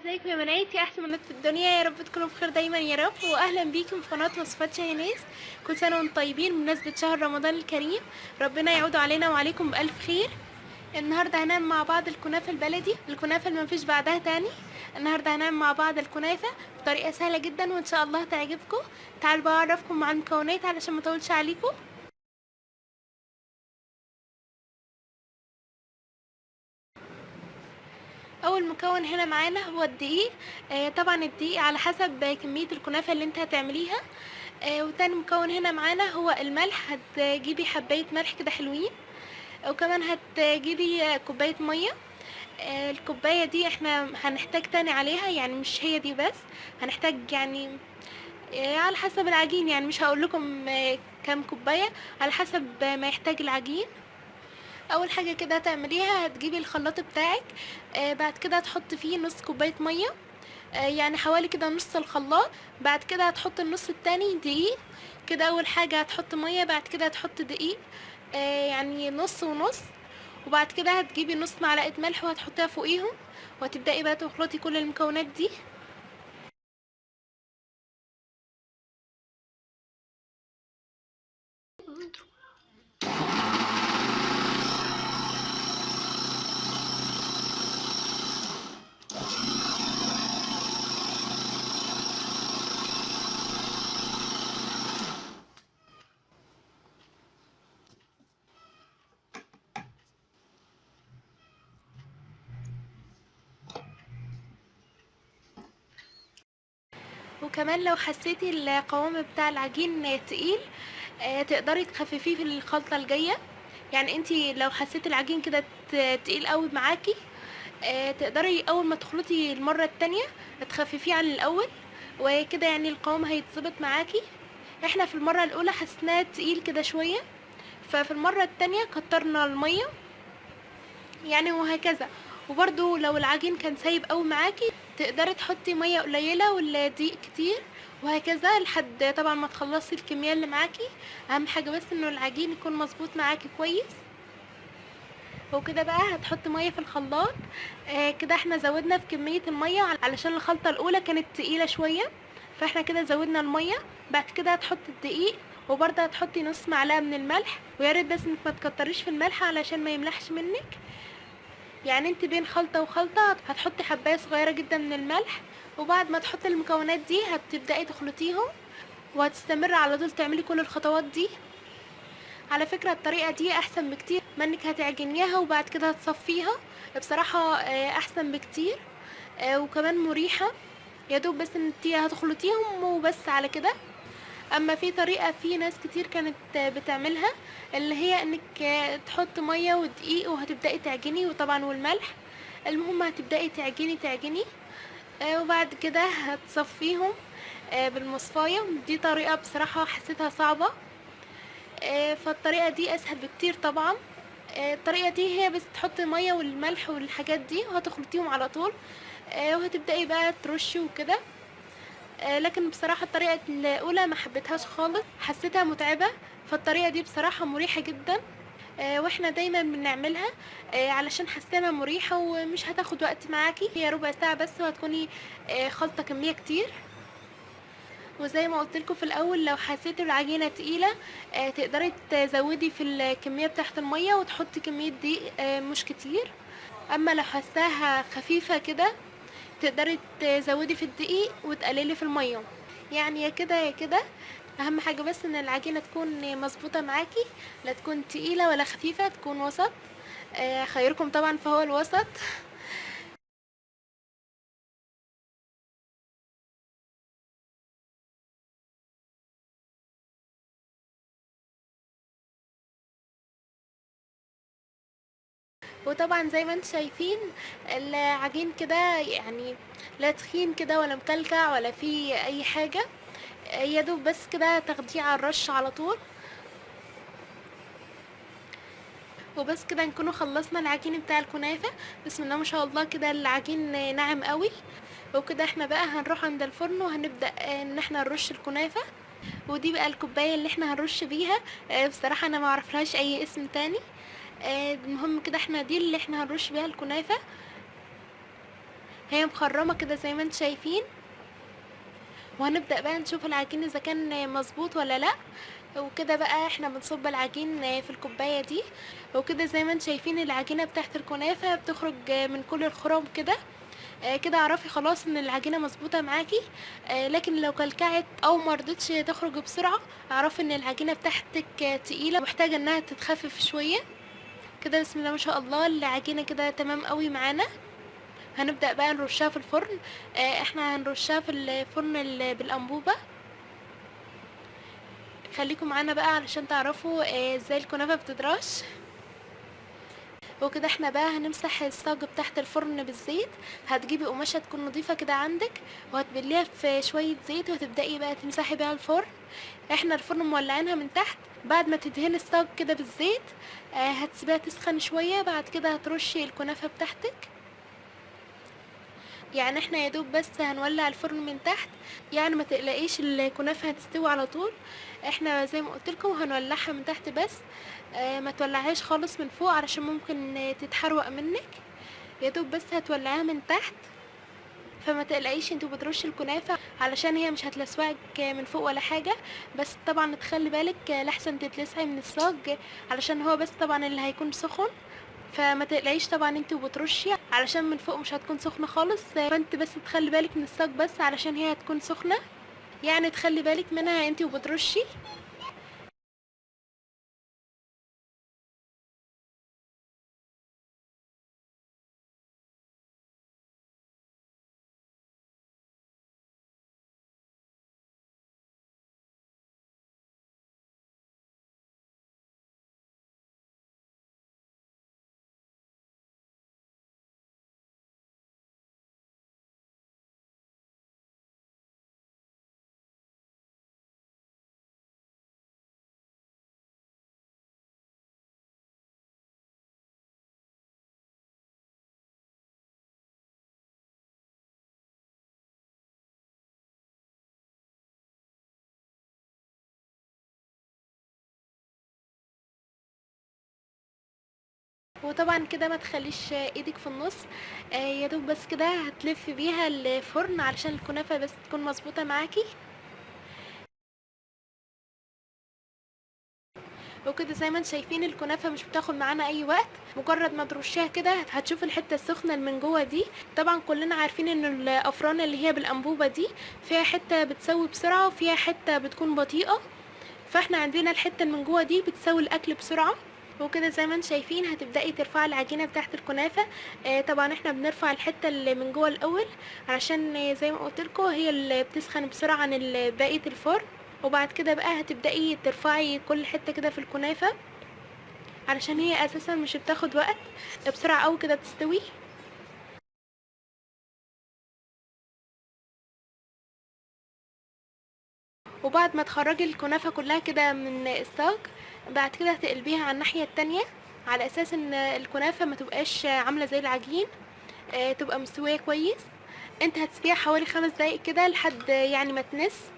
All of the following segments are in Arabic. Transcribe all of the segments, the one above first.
ازيكم يا بناتي، احسن بنات في الدنيا. يا رب تكونوا بخير دايما يا رب، واهلا بيكم في قناه وصفات شاهيناز. كل سنه وانتم طيبين بمناسبه شهر رمضان الكريم. ربنا يعود علينا وعليكم بالف خير. النهارده هنعمل مع بعض الكنافه البلدي، الكنافه اللي مفيش بعدها تاني. النهارده هنعمل مع بعض الكنافه بطريقه سهله جدا وان شاء الله تعجبكم. تعالوا بقى اعرفكم مع المكونات علشان ما اطولش عليكم. اول مكون هنا معانا هو الدقيق. طبعا الدقيق على حسب كميه الكنافه اللي انت هتعمليها. وتاني مكون هنا معانا هو الملح. هتجيبي حبايه ملح كده حلوين، وكمان هتجيبي كوبايه ميه. الكوبايه دي احنا هنحتاج تاني عليها، يعني مش هي دي بس، هنحتاج يعني على حسب العجين. يعني مش هقول لكم كام كوبايه، على حسب ما يحتاج العجين. اول حاجه كده هتعمليها هتجيبي الخلاط بتاعك. بعد كده هتحطي فيه نص كوبايه ميه، يعني حوالي كده نص الخلاط. بعد كده هتحط النص التاني دقيق. كده اول حاجه هتحط ميه، بعد كده هتحط دقيق، يعني نص ونص. وبعد كده هتجيبي نص معلقه ملح وهتحطيها فوقيهم، وهتبداي بقى تخلطي كل المكونات دي. وكمان لو حسيتي القوام بتاع العجين تقيل، تقدري تخففيه في الخلطة الجاية. يعني انتي لو حسيتي العجين كده تقيل قوي معاكي، تقدري اول ما تخلطي المرة التانية تخففيه عن الاول، وكده يعني القوام هيتظبط معاكي. احنا في المرة الاولى حسيناه تقيل كده شوية، ففي المرة التانية كترنا المية يعني، وهكذا. وبرضو لو العجين كان سايب قوي معاكي تقدري تحطي ميه قليله والدقيق كتير، وهكذا لحد طبعا ما تخلصي الكميه اللي معاكي. اهم حاجه بس انه العجين يكون مظبوط معاكي كويس. وكده بقى هتحطي ميه في الخلاط. كده احنا زودنا في كميه الميه علشان الخلطه الاولى كانت تقيله شويه، فاحنا كده زودنا الميه. بعد كده هتحطي الدقيق، وبرضه هتحطي نص معلقه من الملح، ويا ريت بس انك ما تكتريش في الملح علشان ما يملحش منك. يعني انت بين خلطة وخلطة هتحطي حباية صغيرة جدا من الملح. وبعد ما تحطي المكونات دي هتبدأي تخلطيهم، وهتستمر على طول تعملي كل الخطوات دي. على فكرة الطريقة دي احسن بكتير من انك هتعجنيها وبعد كده هتصفيها. بصراحة احسن بكتير، وكمان مريحة. يا دوب بس انت هتخلطيهم وبس على كده. اما في طريقة في ناس كتير كانت بتعملها، اللي هي انك تحط مية ودقيق وهتبدأي تعجني، وطبعا والملح. المهم هتبدأي تعجني وبعد كده هتصفيهم بالمصفاية. دي طريقة بصراحة حسيتها صعبة، فالطريقة دي اسهل بكتير طبعا. الطريقة دي هي بس تحطي مية والملح والحاجات دي وهتخلطيهم على طول، وهتبدأي بقى ترشي وكده. لكن بصراحة الطريقة الأولى ما حبيتهاش خالص، حسيتها متعبة. فالطريقة دي بصراحة مريحة جدا، واحنا دايما بنعملها علشان حسيتها مريحة ومش هتاخد وقت معاكي. هي ربع ساعة بس وهتكوني خلطة كمية كتير. وزي ما قلتلكوا في الأول، لو حسيتوا العجينة تقيلة تقدري تزودي في الكمية بتاعت المية وتحطي كمية دقيق مش كتير. أما لو حساها خفيفة كده تقدري تزودي في الدقيق وتقللي في الميه. يعني يا كده يا كده. اهم حاجه بس ان العجينه تكون مظبوطه معاكي، لا تكون تقيله ولا خفيفه، تكون وسط. خيركم طبعا فهو الوسط. وطبعا زي ما انتم شايفين العجين كده يعني لا تخين كده ولا مكلكع ولا فيه اي حاجه. يا دوب بس كده تاخديه على الرش على طول، وبس كده نكونوا خلصنا العجين بتاع الكنافه. بسم الله ما شاء الله، كده العجين ناعم قوي. وكده احنا بقى هنروح عند الفرن وهنبدأ ان احنا نرش الكنافة. ودي بقى الكوباية اللي احنا هنرش بيها. بصراحة انا ما اعرفلهاش اي اسم تاني. المهم كده احنا دي اللي احنا هنرش بيها الكنافة. هي مخرمه كده زي ما انتم شايفين. وهنبدأ بقى نشوف العجين اذا كان مظبوط ولا لا. وكده بقى احنا بنصب العجين في الكوبايه دي. وكده زي ما انتم شايفين العجينه بتاعت الكنافه بتخرج من كل الخرم كده. كده اعرفي خلاص ان العجينه مظبوطه معاكي. لكن لو كلكعت او مرضتش تخرج بسرعه، اعرفي ان العجينه بتاعتك تقيله محتاجه انها تتخفف شويه. كده بسم الله ما شاء الله العجينه كده تمام قوي معانا. هنبدأ بقى نرشها في الفرن. احنا هنرشها في الفرن بالانبوبة. خليكم معانا بقى علشان تعرفوا ازاي الكنافة بتترش. وكده احنا بقى هنمسح الصاج تحت الفرن بالزيت. هتجيبي قماشة تكون نظيفة كده عندك، وهتبليها في شوية زيت، وهتبدأي بقى تمسحي بيها الفرن. احنا الفرن مولعينها من تحت. بعد ما تدهني الصاج كده بالزيت، هتسيبها تسخن شوية. بعد كده هترشي الكنافة بتاعتك. يعني احنا يا دوب بس هنولع الفرن من تحت. يعني ما تقلقيش الكنافه هتستوي على طول. احنا زي ما قلت لكم هنولعها من تحت بس. ما تولعهاش خالص من فوق علشان ممكن تتحروق منك. يا دوب بس هتولعها من تحت. فما تقلقيش انتوا بترشي الكنافه علشان هي مش هتلسوعك من فوق ولا حاجه. بس طبعا تخلي بالك لحسن تتلسعي من الصاج، علشان هو بس طبعا اللي هيكون سخن. فما تقلقيش طبعا انت وبترشي علشان من فوق مش هتكون سخنه خالص. فانت بس تخلي بالك من الصاج بس علشان هي هتكون سخنه. يعني تخلي بالك منها انت وبترشي. وطبعا كده ما تخليش ايدك في النص. يا دوب بس كده هتلفي بيها الفرن علشان الكنافه بس تكون مظبوطه معاكي. وكده زي ما انتم شايفين الكنافه مش بتاخد معانا اي وقت. مجرد ما ترشيها كده هتشوف الحته السخنه اللي من جوه دي. طبعا كلنا عارفين ان الافران اللي هي بالانبوبه دي فيها حته بتسوي بسرعه وفيها حته بتكون بطيئه. فاحنا عندنا الحته اللي من جوه دي بتسوي الاكل بسرعه. وكده زي ما انتم شايفين هتبداي ترفعي العجينه بتاعت الكنافه. طبعا احنا بنرفع الحته اللي من جوه الاول، علشان زي ما قلت لكم هي اللي بتسخن بسرعه عن بقيه الفرن. وبعد كده بقى هتبداي ترفعي كل حته كده في الكنافه، علشان هي اساسا مش بتاخد وقت، بسرعه قوي كده تستوي. وبعد ما تخرجي الكنافه كلها كده من الصاج، بعد كده هتقلبيها على الناحيه التانية، على اساس ان الكنافه ما تبقاش عامله زي العجين. تبقى مستويه كويس. انت هتسيبيها حوالي 5 دقايق كده لحد يعني ما تنس.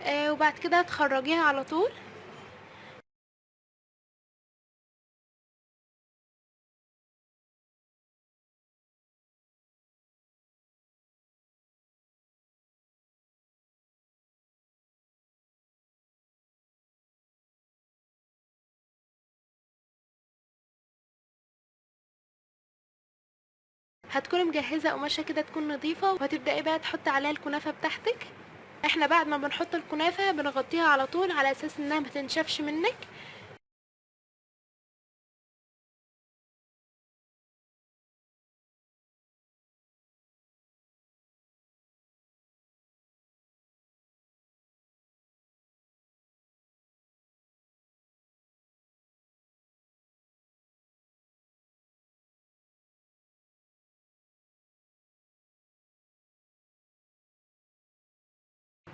وبعد كده تخرجيها على طول. هتكوني مجهزه قماشه كده تكون نظيفه، وهتبداي بقى تحطي عليها الكنافه بتاعتك. احنا بعد ما بنحط الكنافه بنغطيها على طول على اساس انها ما تنشفش منك.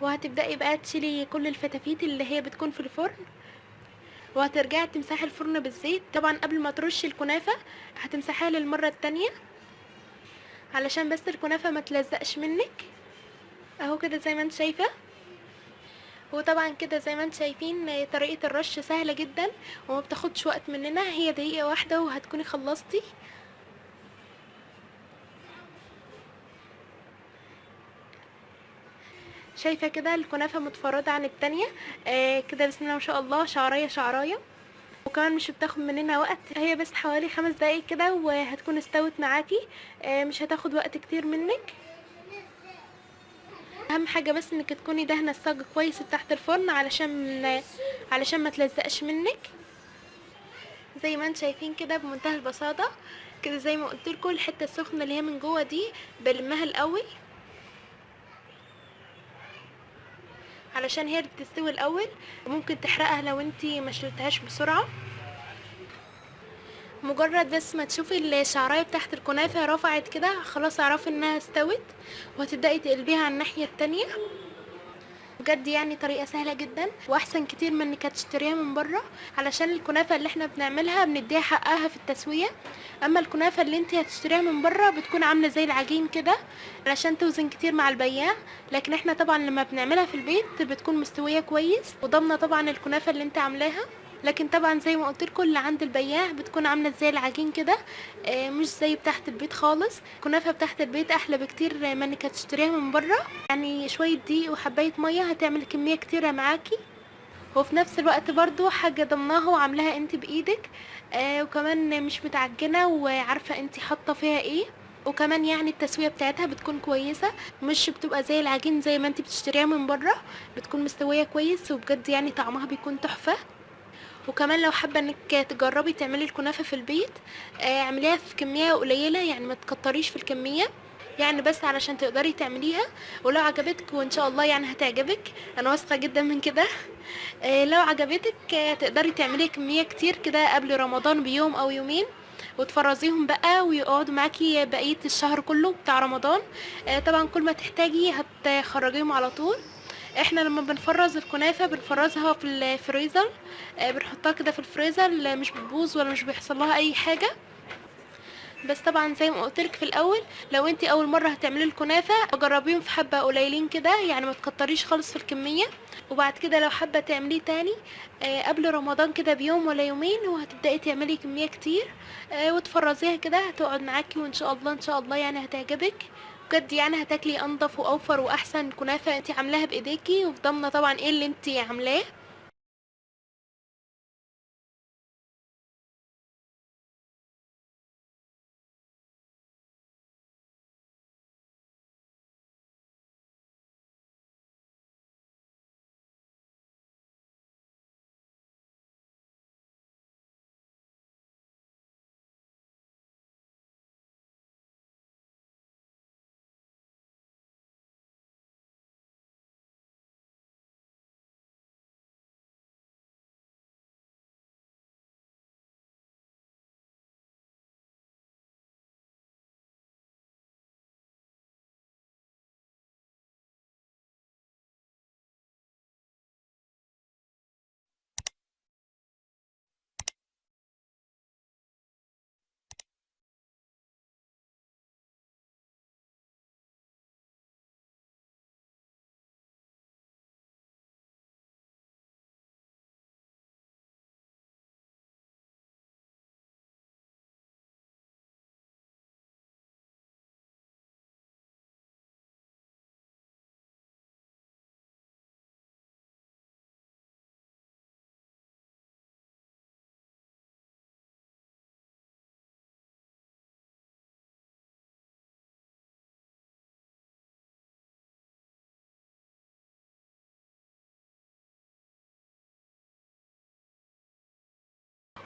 وهتبداي بقى تشيلي كل الفتافيت اللي هي بتكون في الفرن. وهترجعي تمسحي الفرن بالزيت. طبعا قبل ما ترشي الكنافه هتمسحيها للمره التانية علشان بس الكنافه ما تلزقش منك. اهو كده زي ما انت شايفه. وطبعا كده زي ما انت شايفين طريقه الرش سهله جدا وما بتاخدش وقت مننا. هي دقيقه واحده وهتكوني خلصتي. شايفه كده الكنافه متفرده عن التانية. كده بسم الله ما شاء الله، شعرايه شعرايه، وكمان مش بتاخد مننا وقت، هي بس حوالي 5 دقايق كده وهتكون استوت معاكي. مش هتاخد وقت كتير منك. اهم حاجه بس انك تكوني دهنه الصاج كويس تحت الفرن علشان ما تلزقش منك. زي ما انتم شايفين كده بمنتهى البساطه كده، زي ما قلت لكم الحته السخنه اللي هي من جوه دي بلمها الاول علشان هي اللي بتستوي الاول، ممكن تحرقها لو انتي ما شلتهاش بسرعه. مجرد بس ما تشوفي الشعرايه بتاعت الكنافه رفعت كده، خلاص اعرفي انها استوت، وهتبداي تقلبيها على الناحيه التانية. بجد يعني طريقه سهله جدا واحسن كتير من انك تشتريها من بره، علشان الكنافه اللي احنا بنعملها بنديها حقها في التسويه، اما الكنافه اللي انت هتشتريها من بره بتكون عامله زي العجين كده علشان توزن كتير مع البياع. لكن احنا طبعا لما بنعملها في البيت بتكون مستويه كويس وضامنه طبعا الكنافه اللي انت عاملاها. لكن طبعا زي ما قلت لكم اللي عند البياع بتكون عامله زي العجين كده، مش زي بتاعه البيت خالص. الكنافه بتاعه البيت احلى بكتير من انك تشتريها من بره، يعني شويه دقيق وحبايه ميه هتعمل كميه كتيره معاكي، وفي نفس الوقت برضو حاجه ضمناها وعاملاها انت بايدك. وكمان مش متعجنه وعارفه انت حاطه فيها ايه، وكمان يعني التسويه بتاعتها بتكون كويسه، مش بتبقى زي العجين زي ما انت بتشتريها من بره، بتكون مستويه كويس وبجد يعني طعمها بيكون تحفه. وكمان لو حابه انك تجربي تعملي الكنافه في البيت، اعمليها في كميه قليله، يعني ما تكتريش في الكميه، يعني بس علشان تقدري تعمليها. ولو عجبتك وان شاء الله يعني هتعجبك، انا واثقه جدا من كده. لو عجبتك تقدري تعملي كميه كتير كده قبل رمضان بيوم او يومين، وتفرزيهم بقى ويقعدوا معاكي بقيه الشهر كله بتاع رمضان. طبعا كل ما تحتاجي هتخرجيهم على طول. احنا لما بنفرز الكنافه بنفرزها في الفريزر، بنحطها كده في الفريزر، مش بتبوظ ولا مش بيحصل لها اي حاجه. بس طبعا زي ما قلت لك في الاول، لو انت اول مره هتعملي الكنافه جربيهم في حبه قليلين كده، يعني ما تكتريش خالص في الكميه. وبعد كده لو حابه تعمليه تاني قبل رمضان كده بيوم ولا يومين، وهتبداي تعملي كميه كتير وتفرزيها كده، هتقعد معاكي وان شاء الله ان شاء الله يعني هتعجبك. بجد يعني هتاكلي انضف واوفر واحسن كنافه انت عاملاها بايديكي، وضامنه طبعا ايه اللي انت عاملاه.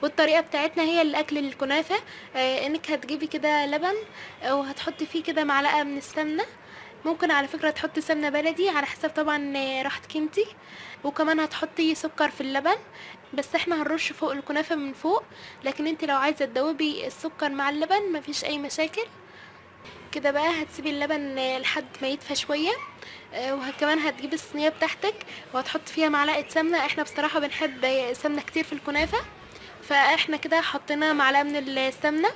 والطريقه بتاعتنا هي الاكل للكنافه، انك هتجيبي كده لبن، وهتحطي فيه كده معلقه من السمنه، ممكن على فكره تحطي سمنه بلدي على حسب طبعا راحتك انتي، وكمان هتحطي سكر في اللبن، بس احنا هنرش فوق الكنافه من فوق، لكن انتي لو عايزه تدوبي السكر مع اللبن مفيش اي مشاكل. كده بقى هتسيبي اللبن لحد ما يدفى شويه، وكمان هتجيبي الصينيه بتاعتك وهتحط فيها معلقه سمنه، احنا بصراحه بنحب سمنه كتير في الكنافه، فاحنا كده حطينا معلقه من السمنه،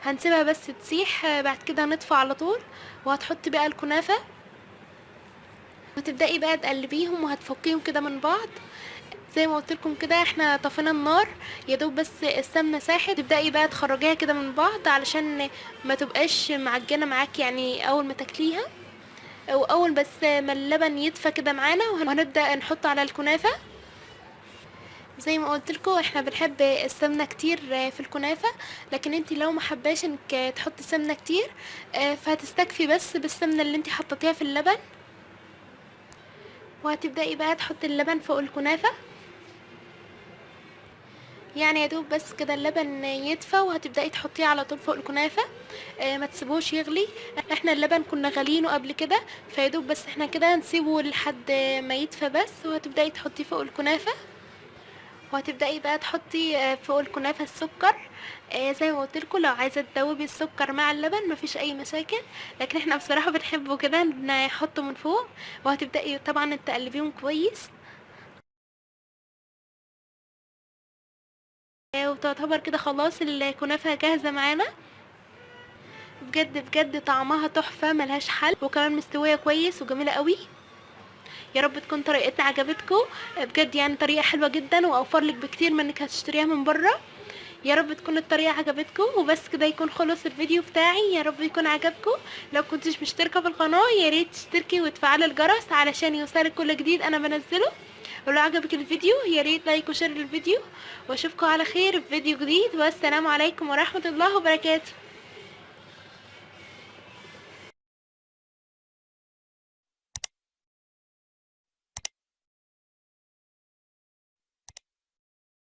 هنسيبها بس تسيح، بعد كده هنطفي على طول، وهتحطي بقى الكنافه وتبداي بقى تقلبيهم وهتفكيهم كده من بعض. زي ما قلت لكم كده احنا طفينا النار، يا دوب بس السمنه ساحت، تبداي بقى تخرجيها كده من بعض علشان ما تبقاش معجنه معاكي يعني اول ما تاكليها. واول بس ما اللبن يدفى كده معانا وهنبدا نحطه على الكنافه. زي ما قلت لكم احنا بنحب السمنه كتير في الكنافه، لكن انت لو ما حباش انك تحطي سمنه كتير فهتستكفي بس بالسمنه اللي انت حطيتيها في اللبن. وهتبداي بقى تحطي اللبن فوق الكنافه، يعني يا دوب بس كده اللبن يدفى وهتبداي تحطيه على طول فوق الكنافه. ما تسيبوش يغلي، احنا اللبن كنا غالينه قبل كده، فيا دوب بس احنا كده نسيبه لحد ما يدفى بس، وهتبداي تحطيه فوق الكنافه. وهتبداي بقى تحطي فوق الكنافه السكر. زي ما قلت لكم لو عايزه تدوبي السكر مع اللبن مفيش اي مشاكل، لكن احنا بصراحه بنحبه كده نحطه من فوق. وهتبداي طبعا تقلبيهم كويس. وتعتبر كده خلاص الكنافه جاهزه معانا. بجد بجد طعمها تحفه ملهاش حل، وكمان مستويه كويس وجميله قوي. يا رب تكون طريقتنا عجبتكم. بجد يعني طريقه حلوه جدا واوفر لك بكتير من انك هتشتريها من بره. يا رب تكون الطريقه عجبتكم، وبس كده يكون خلص الفيديو بتاعي. يا رب يكون عجبكم. لو كنتش مشتركه في القناه يا ريت تشتركي وتفعلي الجرس علشان يوصلك كل جديد انا بنزله. ولو عجبك الفيديو يا ريت لايك وشير للفيديو، واشوفكم على خير في فيديو جديد، والسلام عليكم ورحمه الله وبركاته.